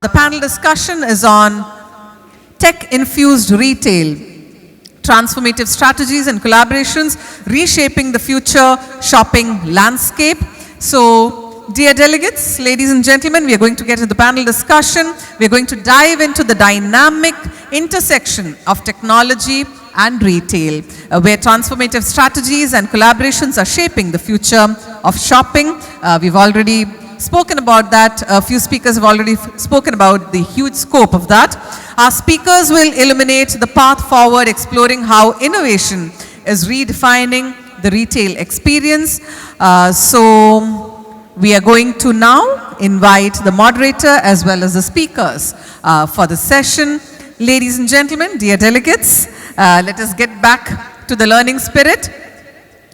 The panel discussion is on tech-infused retail, transformative strategies and collaborations reshaping the future shopping landscape. So, dear delegates, ladies and gentlemen, we are going to get into the panel discussion. We are going to dive into the dynamic intersection of technology and retail, where transformative strategies and collaborations are shaping the future of shopping. We've already spoken about that. A few speakers have already spoken about the huge scope of that. Our speakers will illuminate the path forward, exploring how innovation is redefining the retail experience. So we are going to now invite the moderator as well as the speakers for the session. Ladies and gentlemen, dear delegates, let us get back to the learning spirit.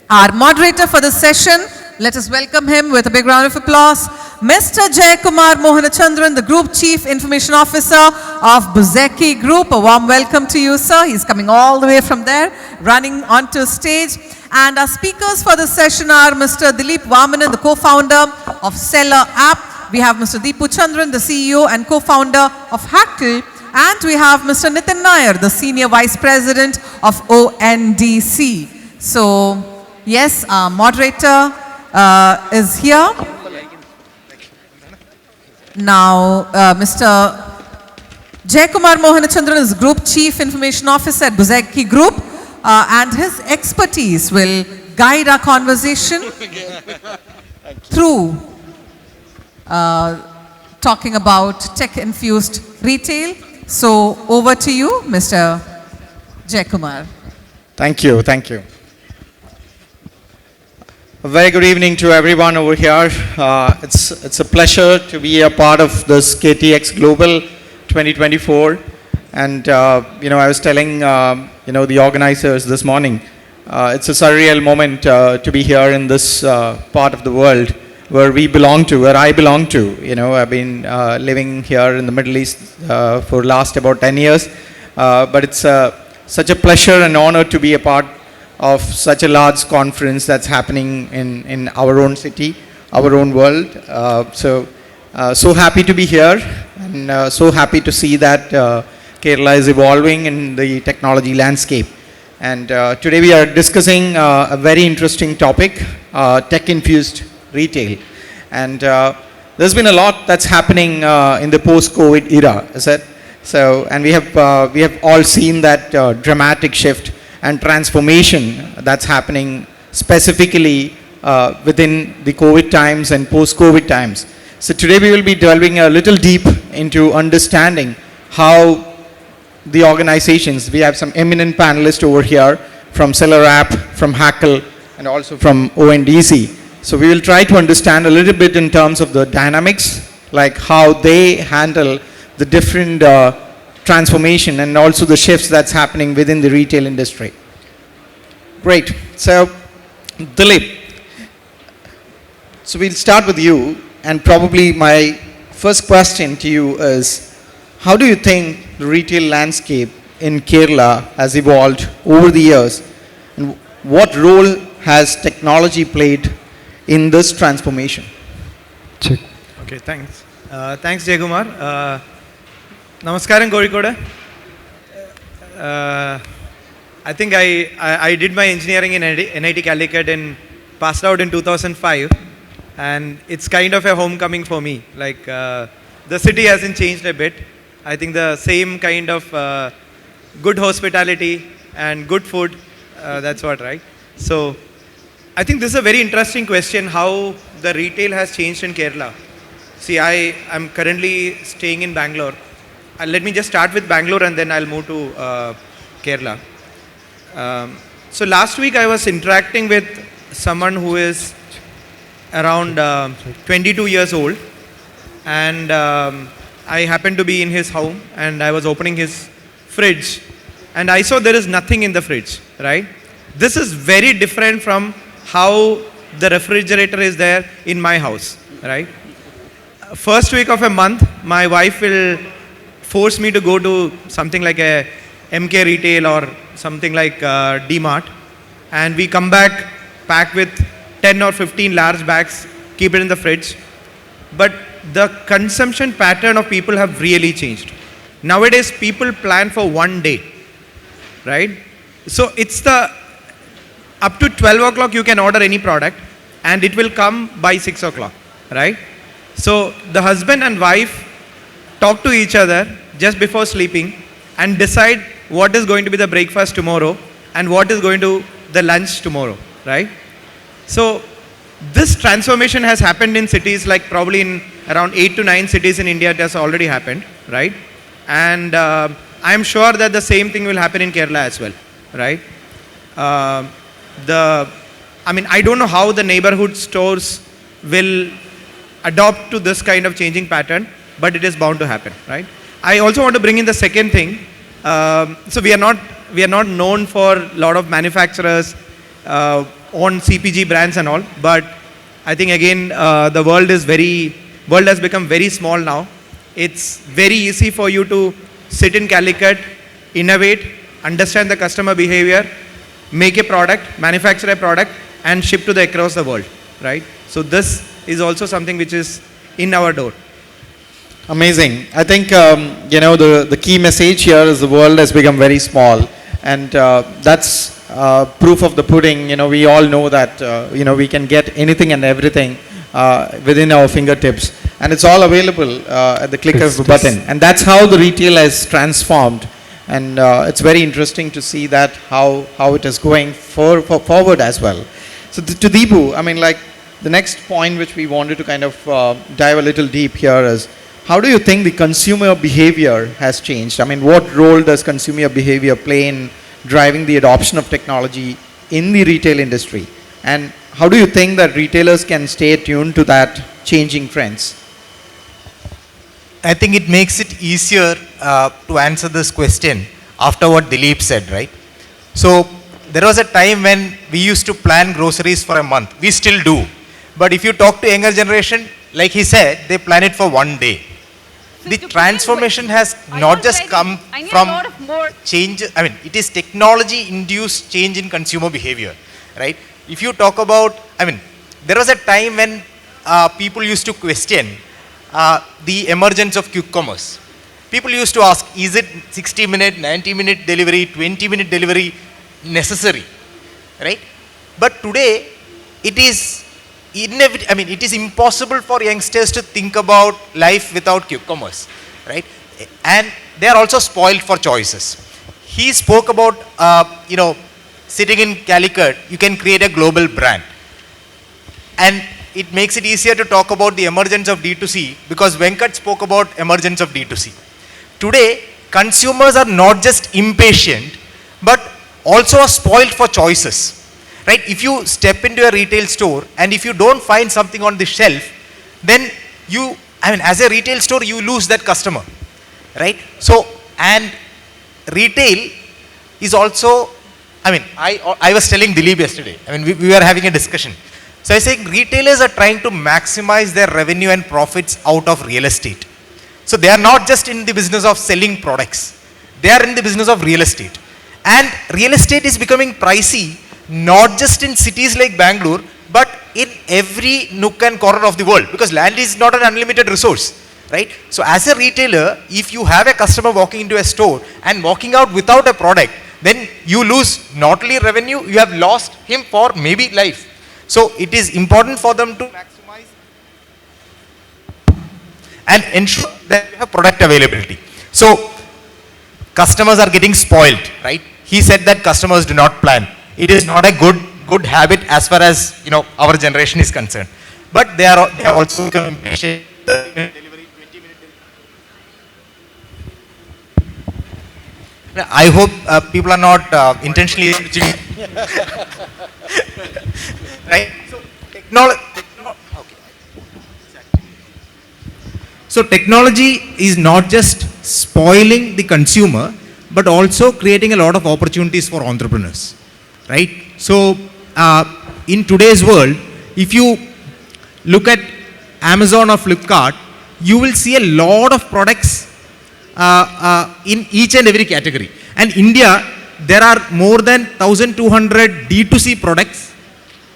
Our moderator for the session, let us welcome him with a big round of applause, Mr. Jayakumar Mohanachandran, the Group Chief Information Officer of Buzeki Group. A warm welcome to you, sir. He's coming all the way from there, running onto stage. And our speakers for the session are Mr. Dilip Vamanan, the co-founder of Seller App. We have Mr. Deepu Chandran, the CEO and co-founder of Hackle. And we have Mr. Nitin Nair, the Senior Vice President of ONDC. So, yes, our moderator is here. Now, Mr. Jayakumar Mohanachandran is Group Chief Information Officer at Buzeki Group, and his expertise will guide our conversation through talking about tech-infused retail. So, over to you, Mr. Jayakumar. Thank you, thank you. A very good evening to everyone over here. It's a pleasure to be a part of this KTX Global 2024. And, I was telling, the organizers this morning, it's a surreal moment to be here in this part of the world where we belong to, where I belong to. I've been living here in the Middle East for last about 10 years. But it's such a pleasure and honor to be a part of such a large conference that's happening in our own city, our own world. So happy to be here, and so happy to see that Kerala is evolving in the technology landscape. And today we are discussing a very interesting topic, tech-infused retail. And there's been a lot that's happening in the post-COVID era, is it? So, and we have all seen that dramatic shift and transformation that's happening specifically within the COVID times and post-COVID times. So today we will be delving a little deep into understanding how the organizations, we have some eminent panelists over here from Seller App, from Hackle, and also from ONDC. So we will try to understand a little bit in terms of the dynamics, like how they handle the different transformation and also the shifts that's happening within the retail industry. Great. So, Dilip, so we'll start with you, and probably my first question to you is, how do you think the retail landscape in Kerala has evolved over the years, and what role has technology played in this transformation? Check. Okay, thanks. Thanks, Jayakumar. Namaskaram, Kozhikode. I think I did my engineering in NIT Calicut and passed out in 2005, and it's kind of a homecoming for me. Like the city hasn't changed a bit. I think the same kind of good hospitality and good food, that's what, right? So I think this is a very interesting question, how the retail has changed in Kerala. See, I am currently staying in Bangalore. Let me just start with Bangalore and then I'll move to Kerala. So last week I was interacting with someone who is around 22 years old, and I happened to be in his home and I was opening his fridge and I saw there is nothing in the fridge, right? This is very different from how the refrigerator is there in my house, right? First week of a month, my wife will force me to go to something like a MK Retail or something like D-Mart, and we come back packed with 10 or 15 large bags, keep it in the fridge. But the consumption pattern of people have really changed. Nowadays, people plan for one day, right? So it's the up to 12 o'clock you can order any product and it will come by 6 o'clock, right? So the husband and wife talk to each other just before sleeping and decide what is going to be the breakfast tomorrow and what is going to the lunch tomorrow, right? So this transformation has happened in cities, like probably in around 8 to 9 cities in India it has already happened, right? And I am sure that the same thing will happen in Kerala as well, right? I don't know how the neighborhood stores will adopt to this kind of changing pattern, but it is bound to happen, right? I also want to bring in the second thing. So we are not known for a lot of manufacturers on CPG brands and all, but I think again the world has become very small now. It's very easy for you to sit in Calicut, innovate, understand the customer behavior, make a product, manufacture a product, and ship to across the world, right? So this is also something which is in our door. Amazing. I think, the key message here is the world has become very small, and that's proof of the pudding. We all know that, we can get anything and everything within our fingertips, and it's all available at the click of a button. And that's how the retail has transformed, and it's very interesting to see that how it is going forward as well. So to Deepu, the next point which we wanted to kind of dive a little deep here is, how do you think the consumer behavior has changed? What role does consumer behavior play in driving the adoption of technology in the retail industry? And how do you think that retailers can stay tuned to that changing trends? I think it makes it easier to answer this question after what Dilip said, right? So there was a time when we used to plan groceries for a month. We still do. But if you talk to younger generation, like he said, they plan it for one day. The transformation has not just come from change. It is technology induced change in consumer behavior, right? If you talk about, there was a time when people used to question the emergence of quick commerce. People used to ask, is it 60-minute, 90-minute delivery, 20-minute delivery necessary, right? But today, it is it is impossible for youngsters to think about life without quick commerce, right? And they are also spoiled for choices. He spoke about, sitting in Calicut, you can create a global brand. And it makes it easier to talk about the emergence of D2C because Venkat spoke about emergence of D2C. Today, consumers are not just impatient, but also are spoiled for choices. Right? If you step into a retail store and if you don't find something on the shelf, then as a retail store, you lose that customer, right? So, and retail is also, I was telling Dilip yesterday, we were having a discussion. So I was saying retailers are trying to maximize their revenue and profits out of real estate. So they are not just in the business of selling products. They are in the business of real estate. And real estate is becoming pricey, not just in cities like Bangalore, but in every nook and corner of the world, because land is not an unlimited resource, right? So as a retailer, if you have a customer walking into a store and walking out without a product, then you lose not only revenue, you have lost him for maybe life. So it is important for them to maximize and ensure that you have product availability. So customers are getting spoiled, right? He said that customers do not plan. It is not a good habit as far as our generation is concerned. But they are also becoming impatient. Delivery, 20-minute delivery. I hope people are not intentionally switching. Right? So technology is not just spoiling the consumer, but also creating a lot of opportunities for entrepreneurs. Right? So, in today's world, if you look at Amazon or Flipkart, you will see a lot of products in each and every category. And India, there are more than 1,200 D2C products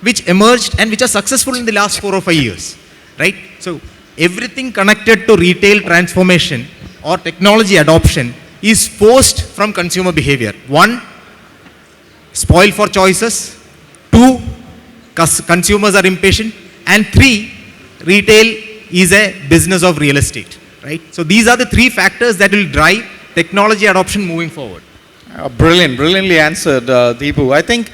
which emerged and which are successful in the last 4 or 5 years. Right? So, everything connected to retail transformation or technology adoption is forced from consumer behavior. One, spoil for choices. Two, consumers are impatient. And three, retail is a business of real estate, right? So these are the three factors that will drive technology adoption moving forward. Brilliantly answered, Deepu. I think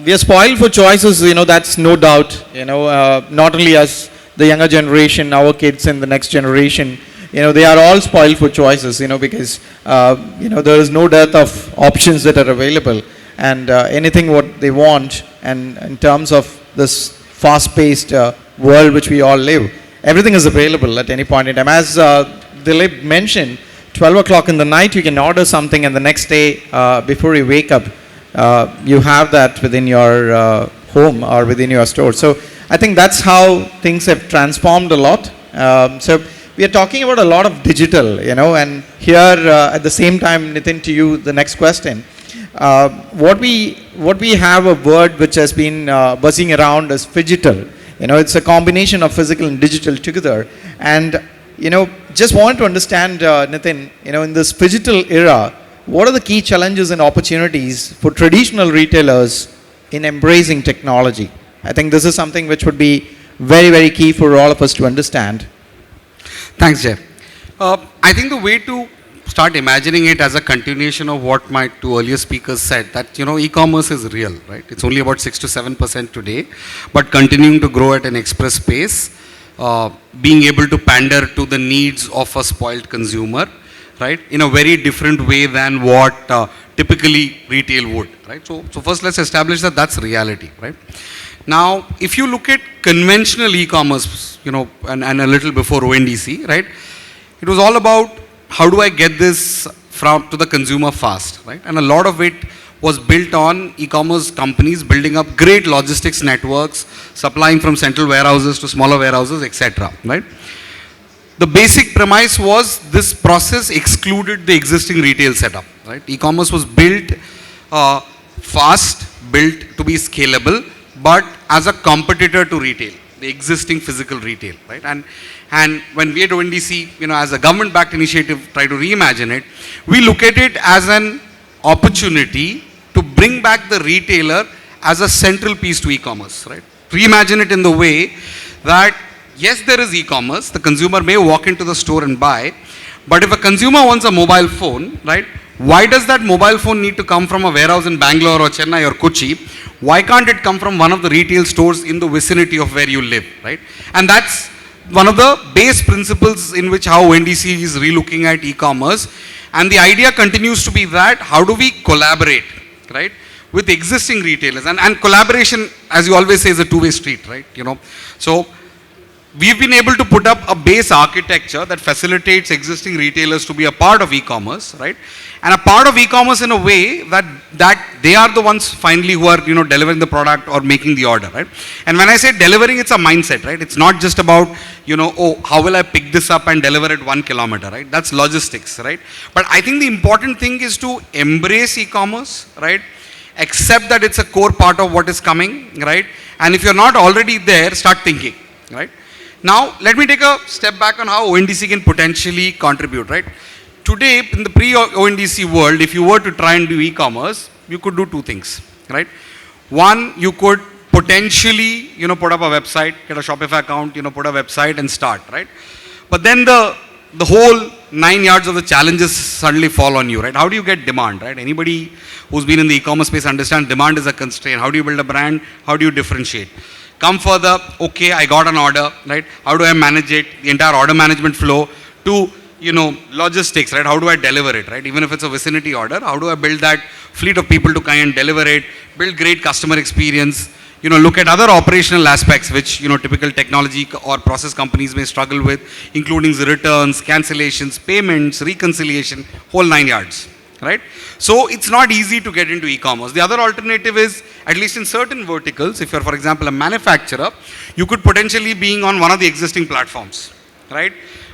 we are spoiled for choices, that's no doubt, not only us, the younger generation, our kids and the next generation, they are all spoiled for choices, because, there is no dearth of options that are available, and anything what they want, and in terms of this fast-paced world which we all live, everything is available at any point in time. As Dilip mentioned, 12 o'clock in the night, you can order something, and the next day, before you wake up, you have that within your home or within your store. So I think that's how things have transformed a lot. So we are talking about a lot of digital, and here at the same time, Nitin, to you, the next question. What we have a word which has been buzzing around as phygital. It's a combination of physical and digital together. And just want to understand, Nitin, in this phygital era, what are the key challenges and opportunities for traditional retailers in embracing technology? I think this is something which would be very, very key for all of us to understand. Thanks, Jay. I think the way to start imagining it as a continuation of what my two earlier speakers said, that e-commerce is real, right? It's only about 6 to 7% today, but continuing to grow at an express pace, being able to pander to the needs of a spoiled consumer, right, in a very different way than what typically retail would, right? So first let's establish that that's reality, right? Now, if you look at conventional e-commerce, and a little before ONDC, right, it was all about how do I get this to the consumer fast, right? And a lot of it was built on e-commerce companies building up great logistics networks, supplying from central warehouses to smaller warehouses, etc., right? The basic premise was this process excluded the existing retail setup, right? E-commerce was built fast, built to be scalable, but as a competitor to retail, the existing physical retail, right? And when we at ONDC, as a government-backed initiative, try to reimagine it, we look at it as an opportunity to bring back the retailer as a central piece to e-commerce, right? Reimagine it in the way that, yes, there is e-commerce, the consumer may walk into the store and buy, but if a consumer wants a mobile phone, right, why does that mobile phone need to come from a warehouse in Bangalore or Chennai or Kochi? Why can't it come from one of the retail stores in the vicinity of where you live, right? And that's one of the base principles in which how NDC is relooking at e-commerce. And the idea continues to be that how do we collaborate, right, with existing retailers? And collaboration, as you always say, is a two-way street, right? So we've been able to put up a base architecture that facilitates existing retailers to be a part of e-commerce, right? And a part of e-commerce in a way that they are the ones finally who are, delivering the product or making the order, right? And when I say delivering, it's a mindset, right? It's not just about, how will I pick this up and deliver it 1 kilometer, right? That's logistics, right? But I think the important thing is to embrace e-commerce, right? Accept that it's a core part of what is coming, right? And if you're not already there, start thinking, right? Now, let me take a step back on how ONDC can potentially contribute, right? Today, in the pre-ONDC world, if you were to try and do e-commerce, you could do two things, right? One, you could potentially, put up a website, get a Shopify account, put a website and start, right? But then the whole 9 yards of the challenges suddenly fall on you, right? How do you get demand, right? Anybody who's been in the e-commerce space understands demand is a constraint. How do you build a brand? How do you differentiate? Come further, okay, I got an order, right? How do I manage it? The entire order management flow to, logistics, right? How do I deliver it, right? Even if it's a vicinity order, how do I build that fleet of people to kind of deliver it, build great customer experience, look at other operational aspects which, typical technology or process companies may struggle with, including the returns, cancellations, payments, reconciliation, whole 9 yards, right? So it's not easy to get into e-commerce. The other alternative is, at least in certain verticals, if you're, for example, a manufacturer, you could potentially be on one of the existing platforms, right?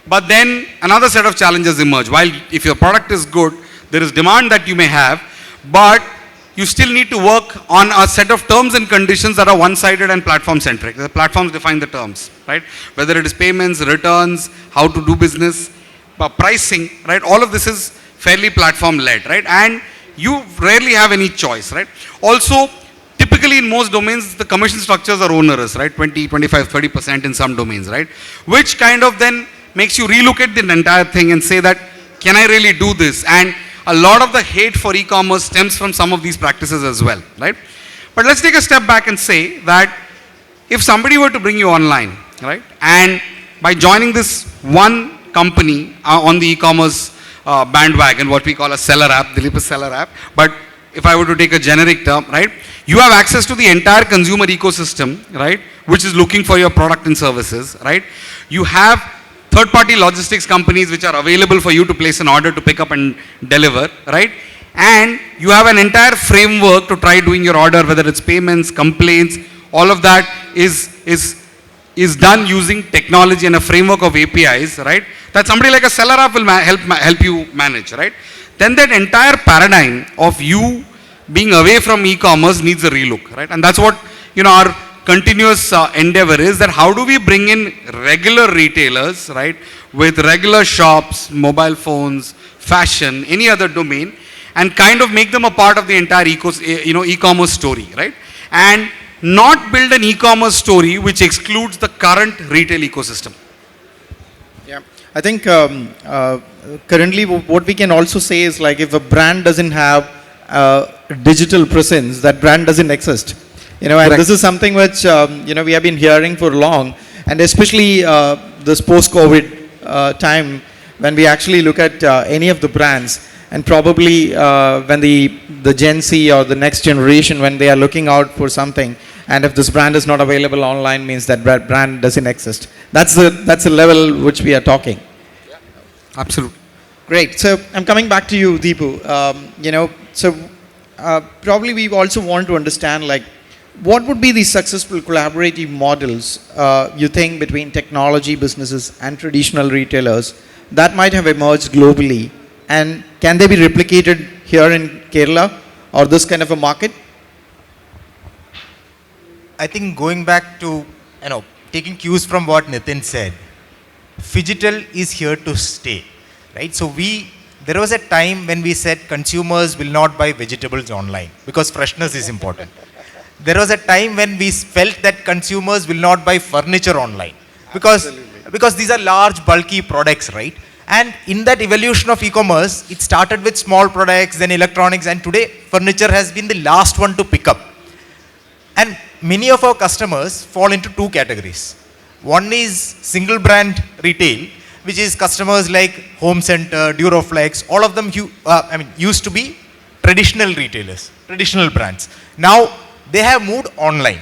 But then another set of challenges emerge. While if your product is good, there is demand that you may have, but you still need to work on a set of terms and conditions that are one-sided and platform-centric. The platforms define the terms, right? Whether it is payments, returns, how to do business, pricing, right? All of this is fairly platform-led, right? And you rarely have any choice, right? Also, typically in most domains, the commission structures are onerous, right? 20, 25, 30% in some domains, right? Which kind of then makes you relook at the entire thing and say that, can I really do this? And a lot of the hate for e-commerce stems from some of these practices as well, right? But let's take a step back and say that if somebody were to bring you online, right? And by joining this one company on the e-commerce bandwagon, what we call a seller app, Dilip is seller app, but if I were to take a generic term, right? You have access to the entire consumer ecosystem, right? Which is looking for your product and services, right? You have third-party logistics companies which are available for you to place an order to pick up and deliver, right? And you have an entire framework to try doing your order, whether it's payments, complaints, all of that is done using technology and a framework of APIs, right? That somebody like a seller app will help you manage, right? Then that entire paradigm of you being away from e-commerce needs a relook, right? And that's what, our continuous endeavor is, that how do we bring in regular retailers, right, with regular shops, mobile phones, fashion, any other domain, and kind of make them a part of the entire e-commerce story, right? And not build an e-commerce story which excludes the current retail ecosystem. Yeah, I think currently what we can also say is, like, if a brand doesn't have digital presence, that brand doesn't exist. And Correct. this is something which, we have been hearing for long, and especially this post-COVID time, when we actually look at any of the brands, and probably when the Gen Z or the next generation, when they are looking out for something, and if this brand is not available online, means that brand doesn't exist. That's the level which we are talking. Yeah. Absolutely. Great. So I'm coming back to you, Deepu. Probably we also want to understand, like, what would be the successful collaborative models you think between technology businesses and traditional retailers that might have emerged globally, and can they be replicated here in Kerala or this kind of a market? I think going back to, taking cues from what Nitin said, phygital is here to stay, right? So there was a time when we said consumers will not buy vegetables online because freshness is important. There was a time when we felt that consumers will not buy furniture online because these are large, bulky products, right? And in that evolution of e-commerce, it started with small products, then electronics, and today furniture has been the last one to pick up. And many of our customers fall into two categories. One is single brand retail, which is customers like Home Center, Duroflex, all of them used to be traditional retailers, traditional brands. Now they have moved online.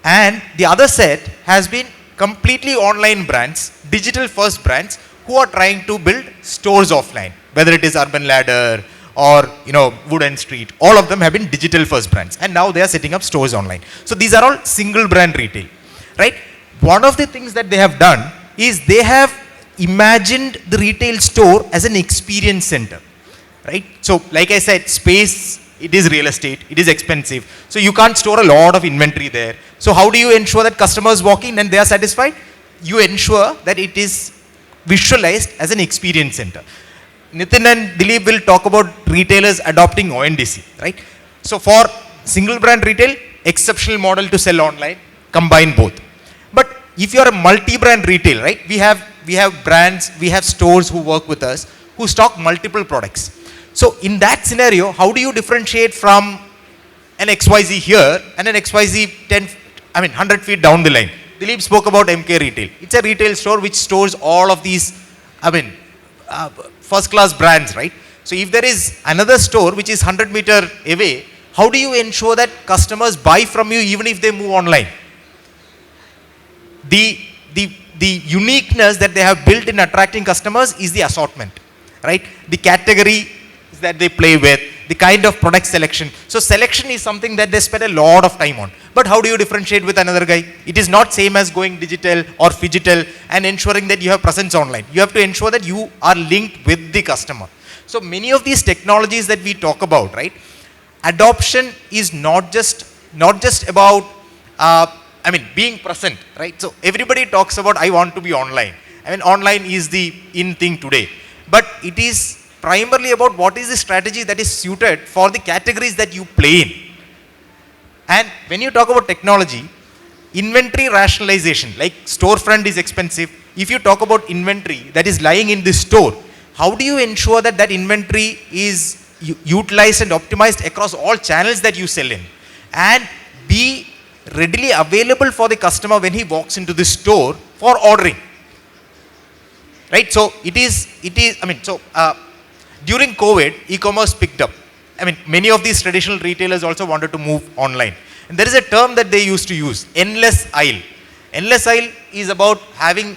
And the other set has been completely online brands, digital first brands, who are trying to build stores offline, whether it is Urban Ladder or Wood & Street. All of them have been digital first brands, and now they are setting up stores online. So these are all single brand retail, right? One of the things that they have done is they have imagined the retail store as an experience center, right? So like I said, space, it is real estate, it is expensive. So you can't store a lot of inventory there. So how do you ensure that customers walk in and they are satisfied? You ensure that it is visualized as an experience center. Nitin and Dilip will talk about retailers adopting ONDC, right? So for single brand retail, exceptional model to sell online, combine both. But if you are a multi-brand retail, right? We have brands, we have stores who work with us, who stock multiple products. So in that scenario, how do you differentiate from an XYZ here and an XYZ 100 feet down the line? Dilip spoke about MK Retail. It's a retail store which stores all of these, first class brands, right? So if there is another store which is 100 meter away, how do you ensure that customers buy from you even if they move online? The uniqueness that they have built in attracting customers is the assortment, right? The category that they play with, the kind of product selection. So selection is something that they spend a lot of time on. But how do you differentiate with another guy? It is not same as going digital or phygital and ensuring that you have presence online. You have to ensure that you are linked with the customer. So many of these technologies that we talk about, right, adoption is not just about, being present, right? So everybody talks about, I want to be online. I mean, online is the in thing today. But it is primarily about what is the strategy that is suited for the categories that you play in. And when you talk about technology, inventory rationalization, like storefront is expensive. If you talk about inventory that is lying in the store, how do you ensure that that inventory is utilized and optimized across all channels that you sell in, and be readily available for the customer when he walks into the store for ordering? Right? So during COVID, e-commerce picked up. I mean, many of these traditional retailers also wanted to move online. And there is a term that they used to use, endless aisle. Endless aisle is about having,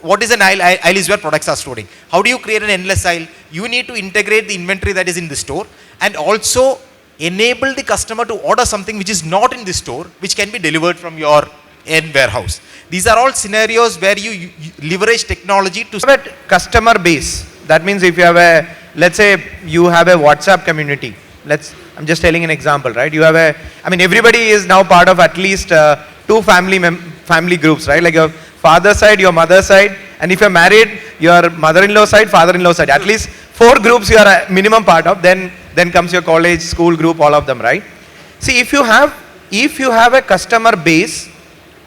what is an aisle? Aisle is where products are storing. How do you create an endless aisle? You need to integrate the inventory that is in the store and also enable the customer to order something which is not in the store, which can be delivered from your end warehouse. These are all scenarios where you leverage technology to have a customer base. That means if you have let's say you have a WhatsApp community. I'm just telling an example, right? You have everybody is now part of at least 2 family groups, right? Like your father's side, your mother's side, and if you're married, your mother-in-law side, father-in-law side. At least 4 groups you are a minimum part of. Then comes your college, school group, all of them, right? See, if you have a customer base,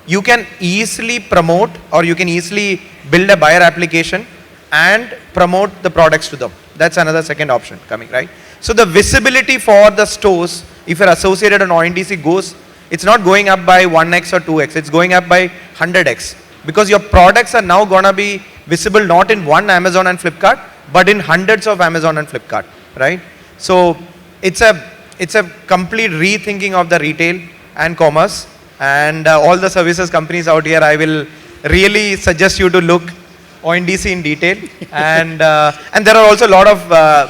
you can easily promote, or you can easily build a buyer application and promote the products to them. That's another second option coming, right? So the visibility for the stores, if you're associated on ONDC, it's not going up by 1x or 2x, it's going up by 100x. Because your products are now going to be visible not in one Amazon and Flipkart, but in hundreds of Amazon and Flipkart, right? So it's a complete rethinking of the retail and commerce. And all the services companies out here, I will really suggest you to look ONDC in detail. And there are also a lot of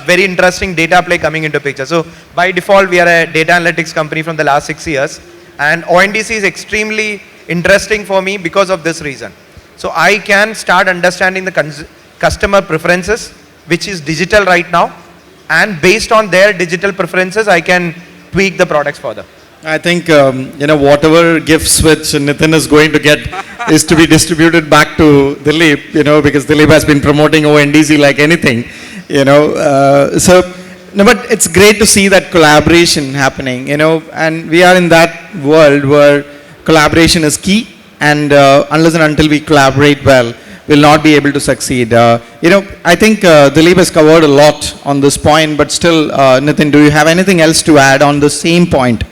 very interesting data play coming into picture. So by default, we are a data analytics company from the last 6 years. And ONDC is extremely interesting for me because of this reason. So I can start understanding the customer preferences, which is digital right now. And based on their digital preferences, I can tweak the products further. I think, whatever gifts which Nitin is going to get is to be distributed back to Dilip, because Dilip has been promoting ONDC like anything, but it's great to see that collaboration happening, and we are in that world where collaboration is key, and unless and until we collaborate well, we'll not be able to succeed. I think Dilip has covered a lot on this point, but still, Nitin, do you have anything else to add on the same point?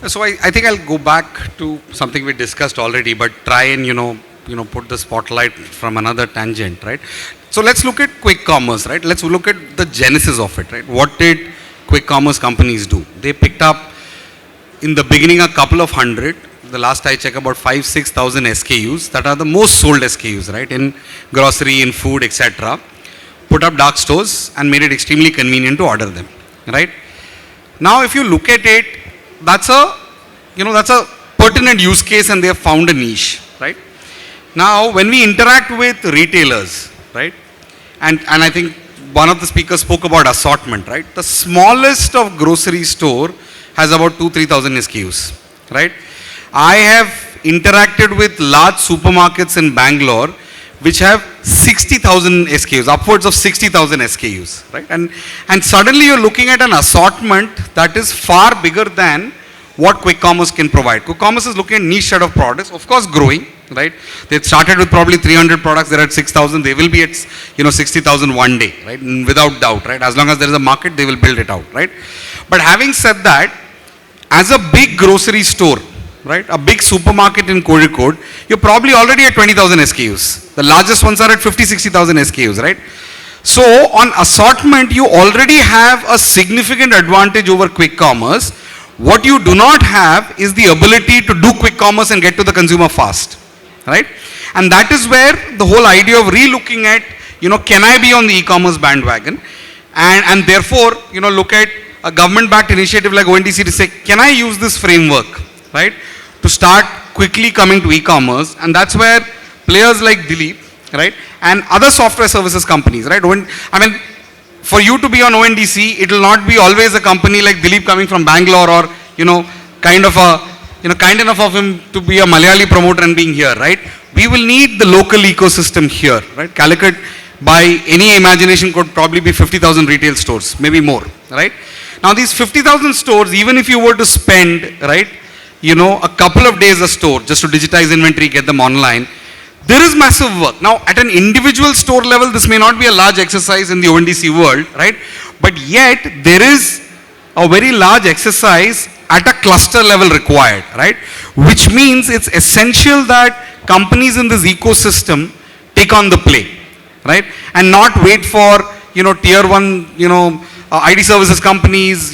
So I think I'll go back to something we discussed already, but try and put the spotlight from another tangent, right? So let's look at quick commerce, right? Let's look at the genesis of it, right? What did quick commerce companies do? They picked up in the beginning a couple of hundred. The last I checked, about 5,000-6,000 SKUs that are the most sold SKUs, right? In grocery, in food, etc. Put up dark stores and made it extremely convenient to order them, right? Now, if you look at it, that's a pertinent use case, and they have found a niche, right? Now, when we interact with retailers, right, and I think one of the speakers spoke about assortment, right? The smallest of grocery store has about 2,000-3,000 SKUs, right? I have interacted with large supermarkets in Bangalore which have 60,000 SKUs, upwards of 60,000 SKUs, right? And suddenly you're looking at an assortment that is far bigger than what quick commerce can provide. Quick commerce is looking at niche set of products, of course growing, right? They started with probably 300 products, they're at 6,000, they will be at 60,000 one day, right? Without doubt, right? As long as there is a market, they will build it out, right? But having said that, as a big grocery store, right, a big supermarket in Kozhikode, you're probably already at 20,000 SKUs. The largest ones are at 50-60,000 SKUs, right? So on assortment, you already have a significant advantage over quick commerce. What you do not have is the ability to do quick commerce and get to the consumer fast, right? And that is where the whole idea of relooking at, can I be on the e-commerce bandwagon? And therefore, look at a government-backed initiative like ONDC to say, can I use this framework, right, to start quickly coming to e-commerce? And that's where players like Dilip, right, and other software services companies, right, for you to be on ONDC, it will not be always a company like Dilip coming from Bangalore or, kind enough of him to be a Malayali promoter and being here, right? We will need the local ecosystem here, right? Calicut, by any imagination, could probably be 50,000 retail stores, maybe more, right? Now these 50,000 stores, even if you were to spend, right, a couple of days a store just to digitize inventory, get them online, there is massive work. Now at an individual store level, this may not be a large exercise in the ONDC world, right? But yet there is a very large exercise at a cluster level required, right? Which means it's essential that companies in this ecosystem take on the play, right? And not wait for, tier one, IT services companies,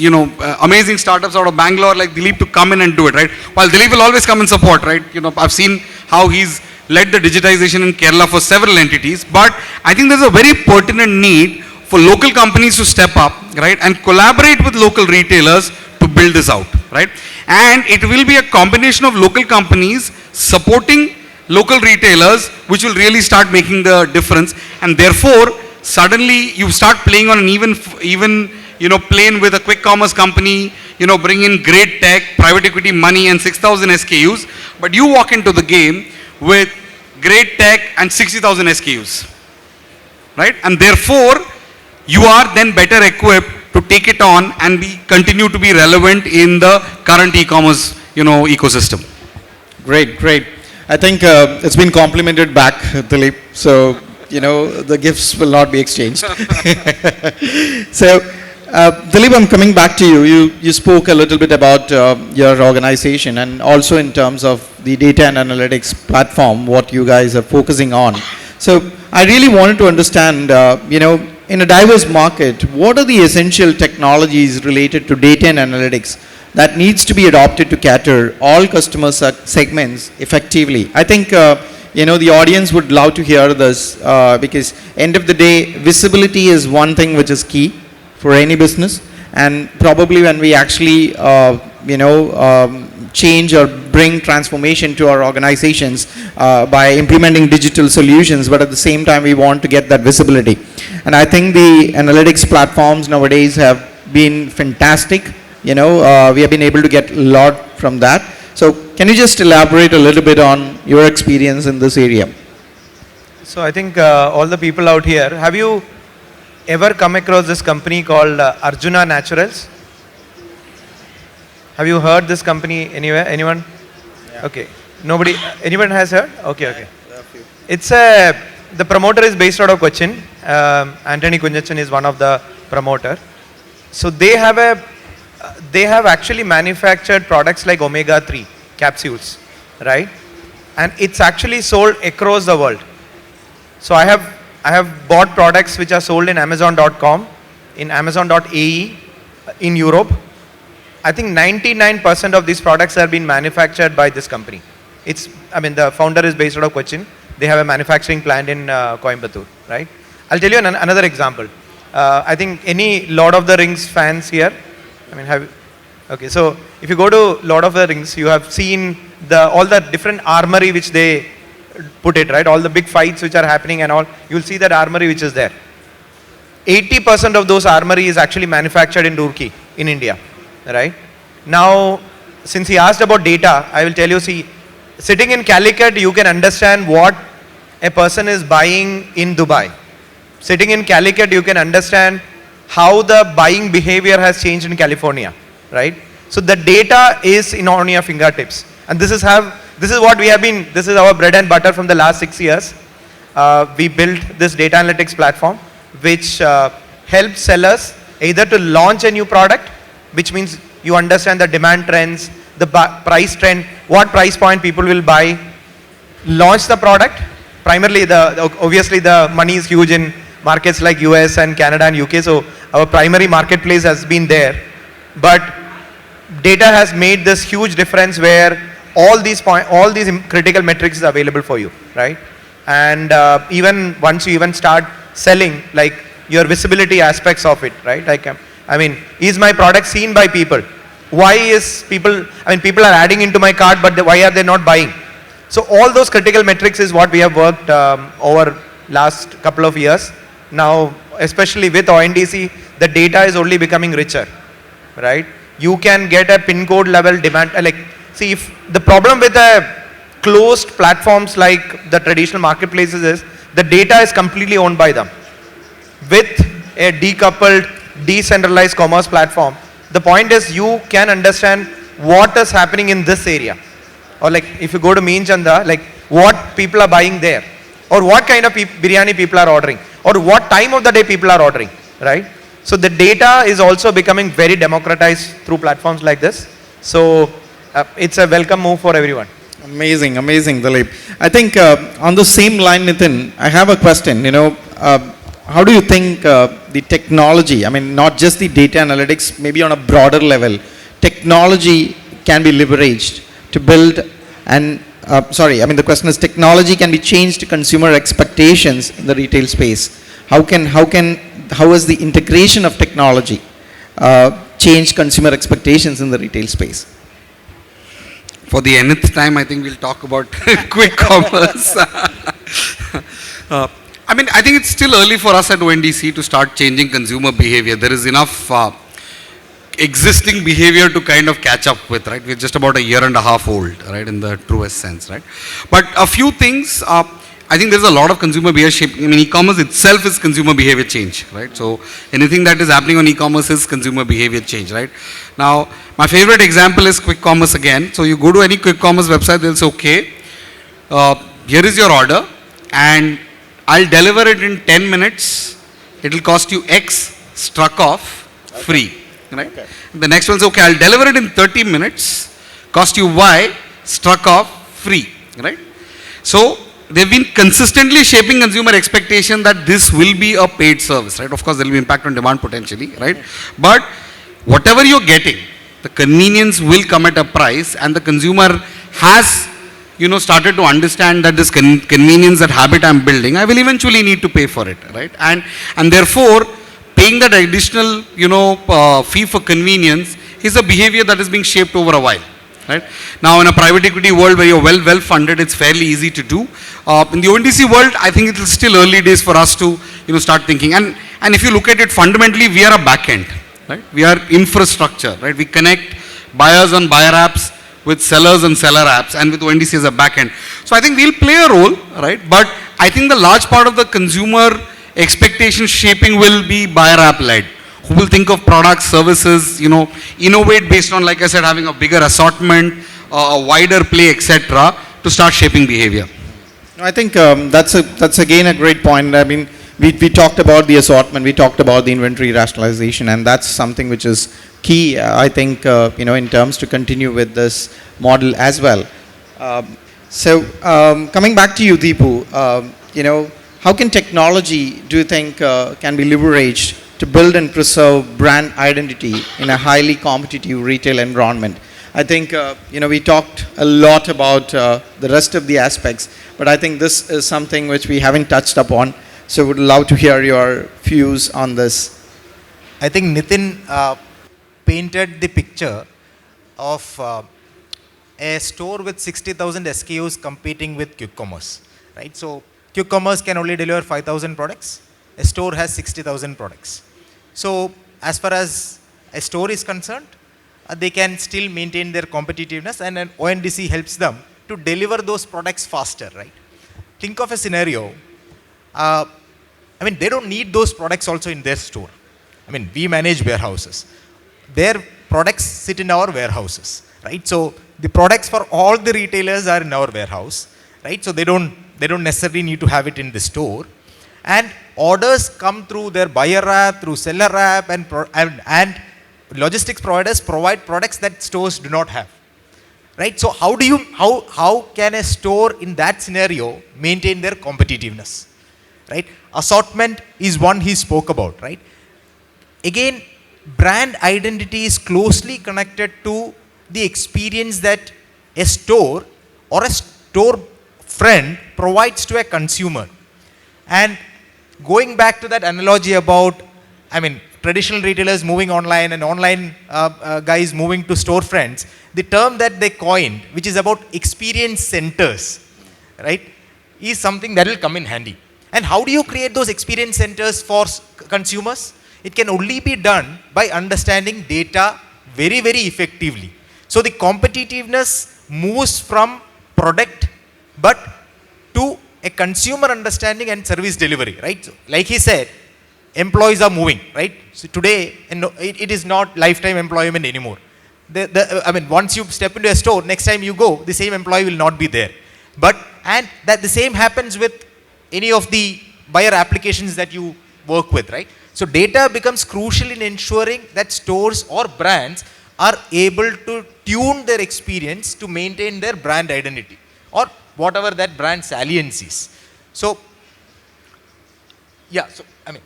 amazing startups out of Bangalore like Dilip to come in and do it, right? While Dilip will always come and support, right? I've seen how he's led the digitization in Kerala for several entities, but I think there's a very pertinent need for local companies to step up, right? And collaborate with local retailers to build this out, right? And it will be a combination of local companies supporting local retailers, which will really start making the difference. And therefore, suddenly you start playing on an even plane with a quick commerce company, bring in great tech, private equity money and 6,000 SKUs, but you walk into the game with great tech and 60,000 SKUs, right? And therefore, you are then better equipped to take it on and continue to be relevant in the current e-commerce, ecosystem. Great, great. I think it's been complimented back, Dilip. So, the gifts will not be exchanged. So, Dilip, I'm coming back to you. You spoke a little bit about your organization and also in terms of the data and analytics platform, what you guys are focusing on. So, I really wanted to understand, in a diverse market, what are the essential technologies related to data and analytics that needs to be adopted to cater all customer segments effectively? I think, the audience would love to hear this because end of the day, visibility is one thing which is key for any business. And probably when we actually, change or bring transformation to our organizations by implementing digital solutions, but at the same time, we want to get that visibility. And I think the analytics platforms nowadays have been fantastic. We have been able to get a lot from that. So can you just elaborate a little bit on your experience in this area? So I think all the people out here, have you ever come across this company called Arjuna Naturals? Have you heard this company anywhere? Anyone? Yeah. Okay. Nobody? Anyone has heard? Okay, okay. It's the promoter is based out of Cochin. Anthony Kunjachan is one of the promoter. So they have actually manufactured products like omega-3 capsules, right? And it's actually sold across the world. So I have bought products which are sold in Amazon.com, in Amazon.ae, in Europe. I think 99% of these products have been manufactured by this company. The founder is based out of Cochin. They have a manufacturing plant in Coimbatore, right? I'll tell you another example. I think any Lord of the Rings fans here, okay, so if you go to Lord of the Rings, you have seen all the different armory which they put it, right? All the big fights which are happening and all, you'll see that armory which is there. 80% of those armory is actually manufactured in Roorkee, in India, right? Now, since he asked about data, I will tell you, see, sitting in Calicut, you can understand what a person is buying in Dubai. Sitting in Calicut, you can understand how the buying behavior has changed in California, right? So the data is on your fingertips. And this is what we have been, this is our bread and butter from the last 6 years. We built this data analytics platform, which helps sellers either to launch a new product, which means you understand the demand trends, the price trend, what price point people will buy, launch the product. Primarily, obviously the money is huge in markets like US and Canada and UK, so our primary marketplace has been there. But data has made this huge difference where all these critical metrics is available for you, right? And even once you even start selling, like your visibility aspects of it, right? Like, is my product seen by people? Why is people are adding into my cart, but why are they not buying? So all those critical metrics is what we have worked over last couple of years. Now especially with ONDC, the data is only becoming richer, right? You can get a pin code level demand, like, see, if the problem with the closed platforms like the traditional marketplaces is the data is completely owned by them. With a decoupled, decentralized commerce platform, the point is you can understand what is happening in this area. Or like if you go to Meen Chanda, like what people are buying there, or what kind of biryani people are ordering, or what time of the day people are ordering, right? So the data is also becoming very democratized through platforms like this. So it's a welcome move for everyone. Amazing, amazing, Dilip. I think on the same line, Nitin, I have a question. How do you think the technology, I mean, not just the data analytics, maybe on a broader level, technology can be leveraged to build and, the question is, technology can be changed to consumer expectations in the retail space. How has the integration of technology changed consumer expectations in the retail space? For the nth time, I think we'll talk about quick commerce. I think it's still early for us at ONDC to start changing consumer behavior. There is enough existing behavior to kind of catch up with, right? We're just about a year and a half old, right, in the truest sense, right? But a few things, I think there's a lot of consumer behavior shape. E-commerce itself is consumer behavior change, right? So anything that is happening on e-commerce is consumer behavior change, right? Now, my favorite example is quick commerce again. So you go to any quick commerce website, they'll say, okay, here is your order, and I'll deliver it in 10 minutes. It'll cost you X, struck off, free, right? Okay. The next one is, okay, I'll deliver it in 30 minutes, cost you Y, struck off, free, right? So they've been consistently shaping consumer expectation that this will be a paid service, right? Of course, there will be impact on demand potentially, right? But whatever you're getting, the convenience will come at a price, and the consumer has started to understand that this convenience, that habit I'm building, I will eventually need to pay for it, right? And therefore, paying that additional, fee for convenience is a behavior that is being shaped over a while, right? Now, in a private equity world where you're well funded, it's fairly easy to do. In the ONDC world, I think it's still early days for us to, start thinking. And if you look at it fundamentally, we are a back end, right? We are infrastructure, right? We connect buyers on buyer apps with sellers and seller apps, and with ONDC as a backend. So I think we'll play a role, right? But I think the large part of the consumer expectation shaping will be buyer app led, who will think of products, services, innovate based on, like I said, having a bigger assortment, a wider play, etc., to start shaping behavior. I think that's again a great point. I mean, we talked about the assortment, we talked about the inventory rationalization, and that's something which is key, I think, in terms to continue with this model as well. Coming back to you, Deepu, how can technology, do you think, can be leveraged to build and preserve brand identity in a highly competitive retail environment? I think, we talked a lot about the rest of the aspects, but I think this is something which we haven't touched upon. So would love to hear your views on this. I think Nitin painted the picture of a store with 60,000 SKUs competing with quick commerce, right? So quick commerce can only deliver 5,000 products. A store has 60,000 products. So as far as a store is concerned, they can still maintain their competitiveness, and an ONDC helps them to deliver those products faster, right? Think of a scenario. They don't need those products also in their store. We manage warehouses. Their products sit in our warehouses, right? So the products for all the retailers are in our warehouse, right? So they don't necessarily need to have it in the store. And orders come through their buyer app, through seller app, and logistics providers provide products that stores do not have, right? So how can a store in that scenario maintain their competitiveness, right? Assortment is one he spoke about, right? Again, brand identity is closely connected to the experience that a store or a store friend provides to a consumer. And going back to that analogy about, traditional retailers moving online and online guys moving to store friends, the term that they coined, which is about experience centers, right, is something that will come in handy. And how do you create those experience centers for consumers? It can only be done by understanding data very, very effectively. So the competitiveness moves from product but to a consumer understanding and service delivery, right? So, like he said, employees are moving, right? So today, it is not lifetime employment anymore. I mean, once you step into a store, next time you go, the same employee will not be there. And that the same happens with any of the buyer applications that you work with, right? So data becomes crucial in ensuring that stores or brands are able to tune their experience to maintain their brand identity or whatever that brand salience is. So, yeah, so, I mean.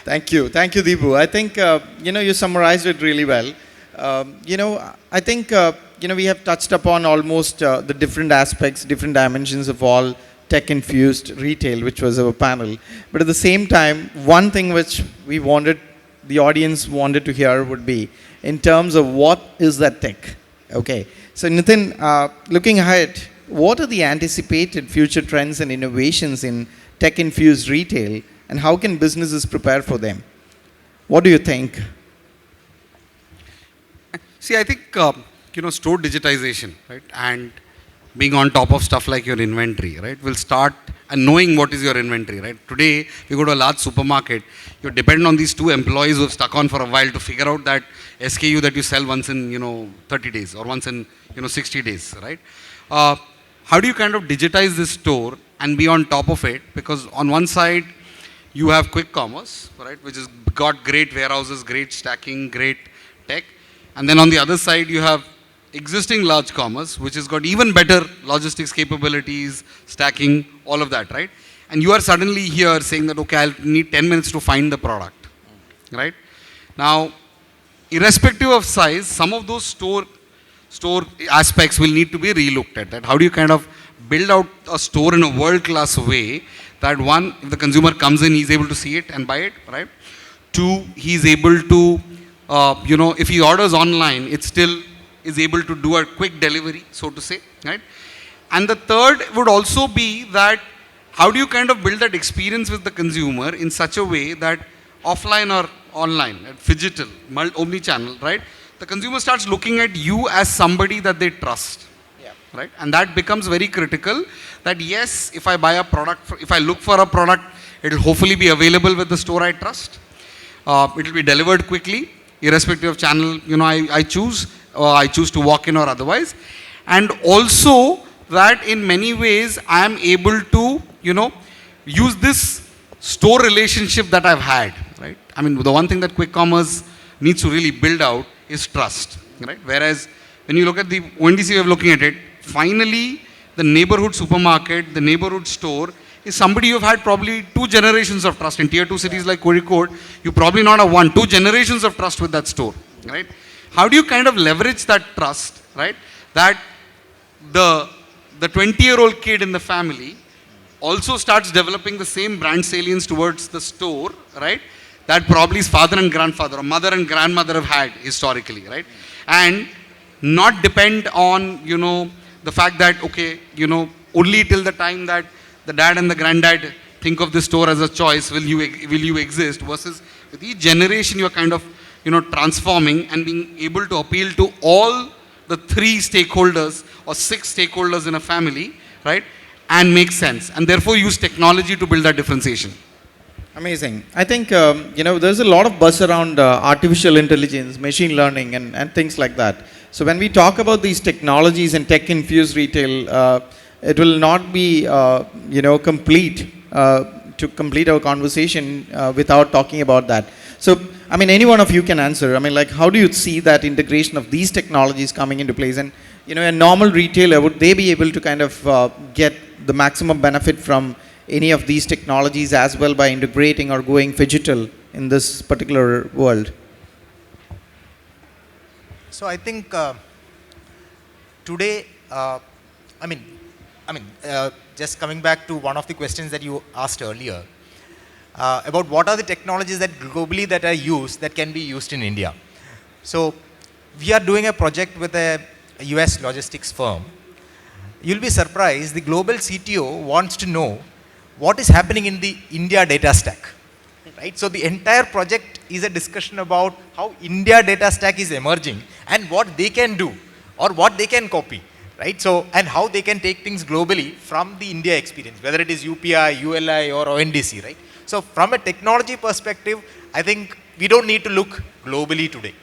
Thank you, Deepu. I think, you summarized it really well. I think, we have touched upon almost the different aspects, different dimensions of all tech-infused retail, which was our panel. But at the same time, one thing which the audience wanted to hear would be in terms of what is that tech? Okay. So Nitin, looking ahead, what are the anticipated future trends and innovations in tech-infused retail, and how can businesses prepare for them? What do you think? See, I think, store digitization, right, and being on top of stuff like your inventory, right, will start, and knowing what is your inventory, right. Today, if you go to a large supermarket, you're dependent on these two employees who have stuck on for a while to figure out that SKU that you sell once in, 30 days or once in, 60 days, right. How do you kind of digitize this store and be on top of it? Because on one side, you have quick commerce, right, which has got great warehouses, great stacking, great tech. And then on the other side, you have existing large commerce, which has got even better logistics capabilities, stacking, all of that, right? And you are suddenly here saying that, okay, I'll need 10 minutes to find the product, right? Now, irrespective of size, some of those store aspects will need to be relooked at. That how do you kind of build out a store in a world-class way that one, if the consumer comes in, he's able to see it and buy it, right? Two, he's able to, if he orders online, it still is able to do a quick delivery, so to say, right? And the third would also be that how do you kind of build that experience with the consumer in such a way that offline or online, phygital, omni-channel, right? The consumer starts looking at you as somebody that they trust, right? And that becomes very critical that yes, if I buy a product, if I look for a product, it will hopefully be available with the store I trust. It will be delivered quickly, irrespective of channel, I choose to walk in or otherwise. And also that in many ways, I am able to, use this store relationship that I've had, right? I mean, the one thing that quick commerce needs to really build out is trust, right? Whereas when you look at the ONDC way of looking at it, finally, the neighborhood supermarket, the neighborhood store is somebody you've had probably 2 generations of trust. In tier 2 cities like Kozhikode, you probably not have 2 generations of trust with that store, right? How do you kind of leverage that trust, right? That the 20-year-old kid in the family also starts developing the same brand salience towards the store, right? That probably his father and grandfather or mother and grandmother have had historically, right? And not depend on, the fact that, okay, only till the time that the dad and the granddad think of this store as a choice, will you exist, versus with each generation you're kind of, transforming and being able to appeal to all the 3 stakeholders or 6 stakeholders in a family, right? And make sense. And therefore use technology to build that differentiation. Amazing. I think, there's a lot of buzz around artificial intelligence, machine learning, and things like that. So when we talk about these technologies and tech-infused retail, it will not be, complete to complete our conversation without talking about that. So, I mean, any one of you can answer. I mean, like, how do you see that integration of these technologies coming into place? And, a normal retailer, would they be able to kind of get the maximum benefit from any of these technologies as well by integrating or going phygital in this particular world? So I think today, just coming back to one of the questions that you asked earlier, about what are the technologies that globally that are used that can be used in India. So we are doing a project with a US logistics firm. You'll be surprised, the global CTO wants to know what is happening in the India data stack. Right? So the entire project is a discussion about how India data stack is emerging and what they can do or what they can copy. Right? So, and how they can take things globally from the India experience, whether it is UPI, ULI or ONDC, right? So from a technology perspective, I think we don't need to look globally today,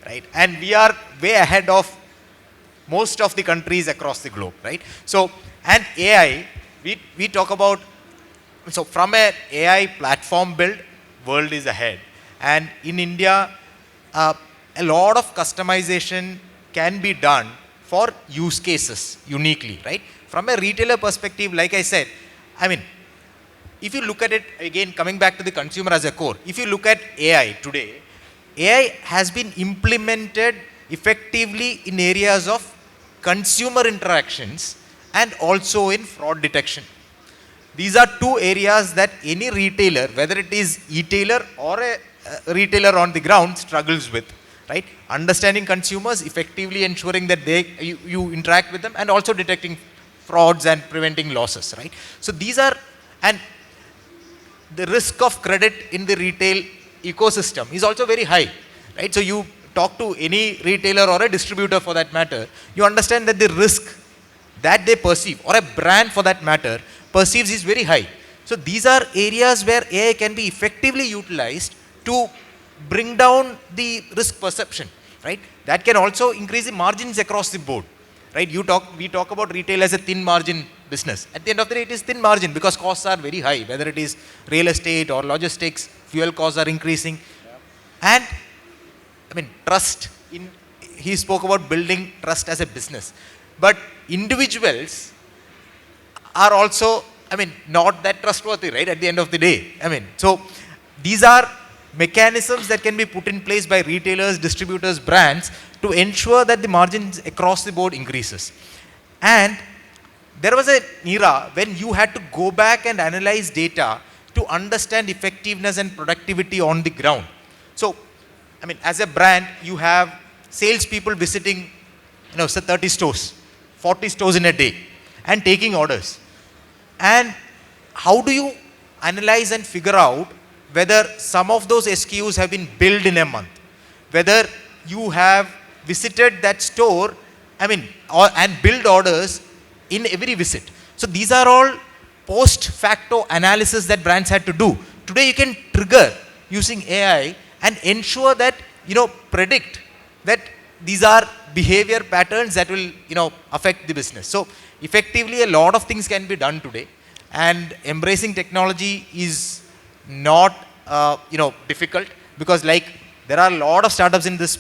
right? And we are way ahead of most of the countries across the globe, right? So, and AI, we talk about, so from a AI platform build, world is ahead. And in India, a lot of customization can be done for use cases uniquely, right? From a retailer perspective, like I said, I mean, if you look at it, again, coming back to the consumer as a core, if you look at AI today, AI has been implemented effectively in areas of consumer interactions and also in fraud detection. These are two areas that any retailer, whether it is e-tailer or a retailer on the ground, struggles with. Right? Understanding consumers, effectively ensuring that you interact with them, and also detecting frauds and preventing losses, right? So these are, and the risk of credit in the retail ecosystem is also very high, right? So you talk to any retailer or a distributor for that matter, you understand that the risk that they perceive, or a brand for that matter, perceives is very high. So these are areas where AI can be effectively utilized to bring down the risk perception, right? That can also increase the margins across the board, right? We talk about retail as a thin margin business. At the end of the day, it is thin margin because costs are very high, whether it is real estate or logistics, fuel costs are increasing. Yeah. And I mean, trust, he spoke about building trust as a business, but individuals are also, I mean, not that trustworthy, right? At the end of the day, I mean, so these are mechanisms that can be put in place by retailers, distributors, brands to ensure that the margins across the board increases. And there was an era when you had to go back and analyze data to understand effectiveness and productivity on the ground. So, I mean, as a brand, you have salespeople visiting, say 30 stores, 40 stores in a day and taking orders. And how do you analyze and figure out whether some of those SKUs have been billed in a month, whether you have visited that store, I mean, and billed orders in every visit. So these are all post facto analysis that brands had to do. Today you can trigger using AI and ensure that, predict that these are behavior patterns that will, affect the business. So effectively a lot of things can be done today, and embracing technology is not difficult, because like there are a lot of startups in this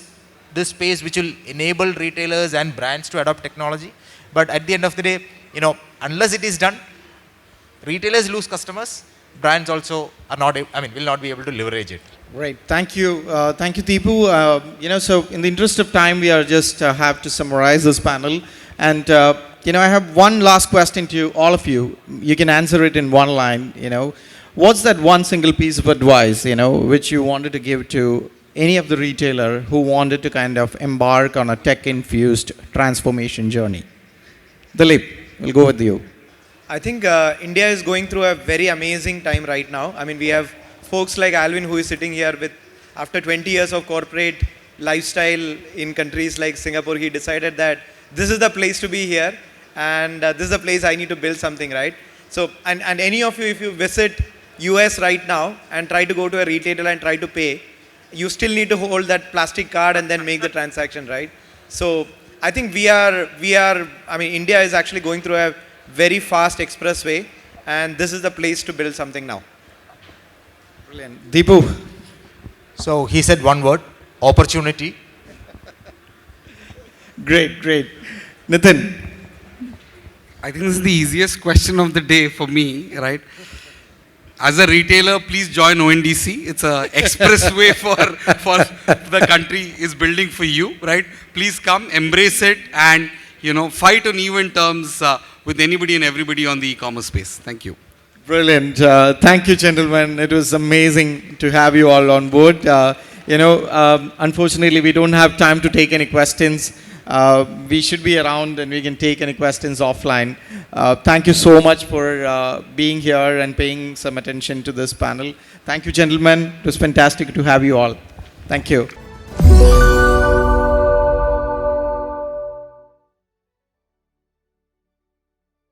space which will enable retailers and brands to adopt technology. But at the end of the day, unless it is done, retailers lose customers, brands also are not, will not be able to leverage it. Right. Thank you. Thank you, Deepu. So in the interest of time, we are just have to summarize this panel. And, I have one last question to all of you. You can answer it in one line, What's that one single piece of advice, which you wanted to give to any of the retailer who wanted to kind of embark on a tech-infused transformation journey? Dilip, we'll go with you. I think India is going through a very amazing time right now. I mean, we have folks like Alvin who is sitting here with, after 20 years of corporate lifestyle in countries like Singapore, he decided that this is the place to be here, and this is the place I need to build something, right? So, and any of you, if you visit US right now and try to go to a retailer and try to pay, you still need to hold that plastic card and then make the transaction, right? So I think India is actually going through a very fast expressway, and this is the place to build something now. Brilliant. Deepu. So he said one word, opportunity. Great. Nitin. I think this is the easiest question of the day for me, right? As a retailer, please join ONDC. It's an expressway for the country is building for you, right? Please come, embrace it, and fight on even terms with anybody and everybody on the e-commerce space. Thank you. Brilliant. Thank you, gentlemen. It was amazing to have you all on board. Unfortunately, we don't have time to take any questions. we should be around and we can take any questions offline. Thank you so much for being here and paying some attention to this panel. Thank you, gentlemen. It was fantastic to have you all. Thank you.